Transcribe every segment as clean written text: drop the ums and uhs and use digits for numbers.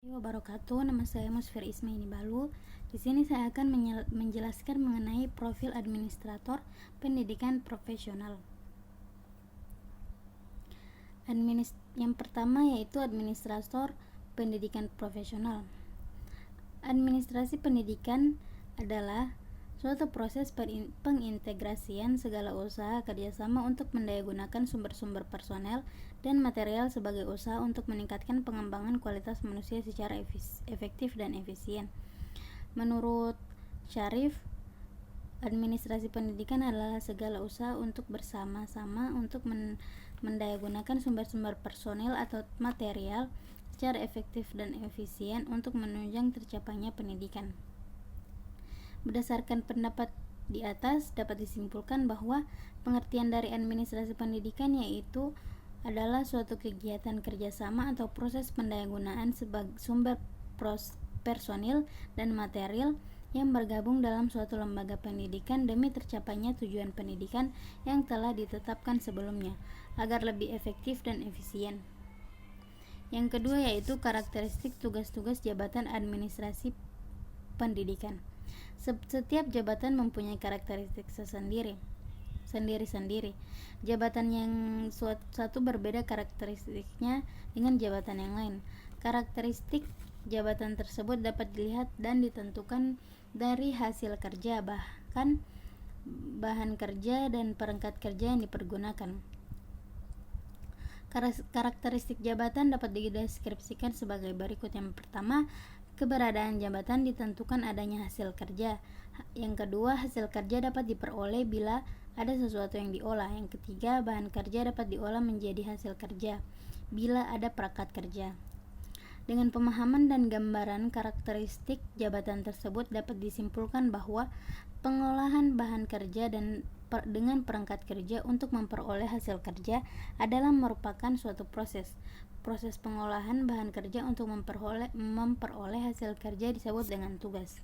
Wabarakatuh. Nama saya Musfir Ismaini Balu. Di sini saya akan menjelaskan mengenai profil administrator pendidikan profesional. Yang pertama yaitu administrator pendidikan profesional. Administrasi pendidikan adalah suatu proses pengintegrasian segala usaha kerjasama untuk mendayagunakan sumber-sumber personel dan material sebagai usaha untuk meningkatkan pengembangan kualitas manusia secara efektif dan efisien. Menurut Syarif, administrasi pendidikan adalah segala usaha untuk bersama-sama untuk mendayagunakan sumber-sumber personel atau material secara efektif dan efisien untuk menunjang tercapainya pendidikan. Berdasarkan pendapat di atas, dapat disimpulkan bahwa pengertian dari administrasi pendidikan yaitu adalah suatu kegiatan kerjasama atau proses pendayagunaan sebagai sumber personil dan material yang bergabung dalam suatu lembaga pendidikan demi tercapainya tujuan pendidikan yang telah ditetapkan sebelumnya, agar lebih efektif dan efisien. Yang kedua yaitu karakteristik tugas-tugas jabatan administrasi pendidikan. Setiap jabatan mempunyai karakteristik sendiri. Jabatan yang satu berbeda karakteristiknya dengan jabatan yang lain. Karakteristik jabatan tersebut dapat dilihat dan ditentukan dari hasil kerja, bahkan bahan kerja dan perangkat kerja yang dipergunakan. Karakteristik jabatan dapat dideskripsikan sebagai berikut. Yang pertama, keberadaan jabatan ditentukan adanya hasil kerja. Yang kedua, hasil kerja dapat diperoleh bila ada sesuatu yang diolah. Yang ketiga, bahan kerja dapat diolah menjadi hasil kerja bila ada perangkat kerja. Dengan pemahaman dan gambaran karakteristik jabatan tersebut dapat disimpulkan bahwa pengolahan bahan kerja dengan perangkat kerja untuk memperoleh hasil kerja adalah merupakan suatu proses pengolahan bahan kerja untuk memperoleh hasil kerja disebut dengan tugas.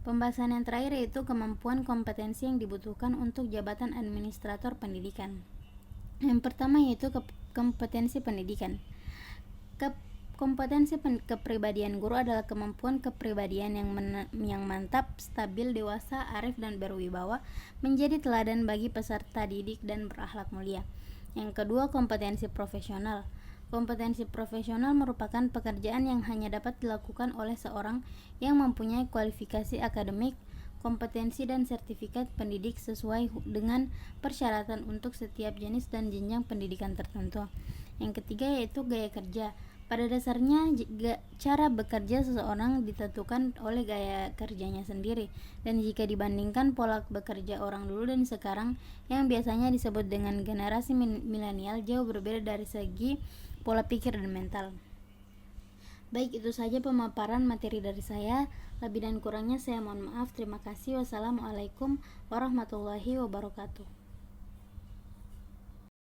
Pembahasan yang terakhir yaitu kemampuan kompetensi yang dibutuhkan untuk jabatan administrator pendidikan. Yang pertama yaitu kompetensi pendidikan. Kompetensi kepribadian guru adalah kemampuan kepribadian yang mantap, stabil, dewasa, arif, dan berwibawa, menjadi teladan bagi peserta didik dan berakhlak mulia. Yang kedua, kompetensi profesional. Kompetensi profesional merupakan pekerjaan yang hanya dapat dilakukan oleh seorang yang mempunyai kualifikasi akademik, kompetensi, dan sertifikat pendidik sesuai dengan persyaratan untuk setiap jenis dan jenjang pendidikan tertentu. Yang ketiga yaitu gaya kerja. Pada dasarnya, cara bekerja seseorang ditentukan oleh gaya kerjanya sendiri, dan jika dibandingkan pola bekerja orang dulu dan sekarang yang biasanya disebut dengan generasi milenial, jauh berbeda dari segi pola pikir dan mental. Baik, itu saja pemaparan materi dari saya. Lebih dan kurangnya saya mohon maaf. Terima kasih. Wassalamualaikum warahmatullahi wabarakatuh.